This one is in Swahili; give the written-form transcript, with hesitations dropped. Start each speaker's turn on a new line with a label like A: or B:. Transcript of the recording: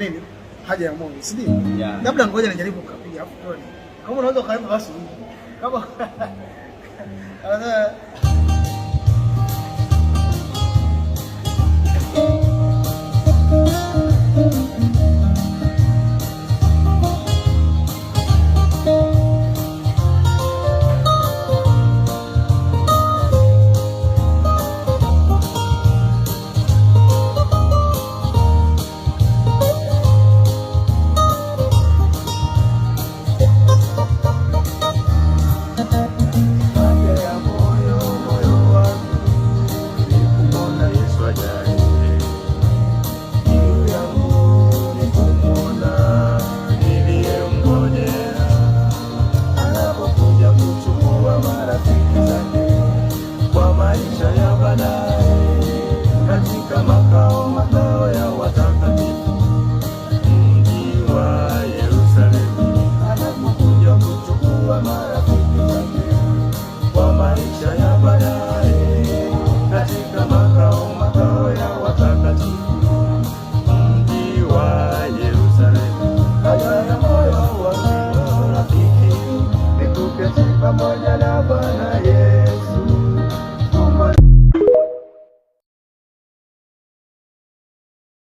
A: nini haja ya Mungu, si ndio? Yeah. Labda ngoja nijaribu kupiga hapo tuone. Kama unaweza kaimba basi. Kama makao ya watakatifu, mji wa Yerusalemu, anapokuja kuchukua marafiki zake kwa maisha ya baadaye, katika makao ya watakatifu, mji wa Yerusalemu. Haja ya moyo wangu rafiki, nikuketi pamoja na Bwana Yesu.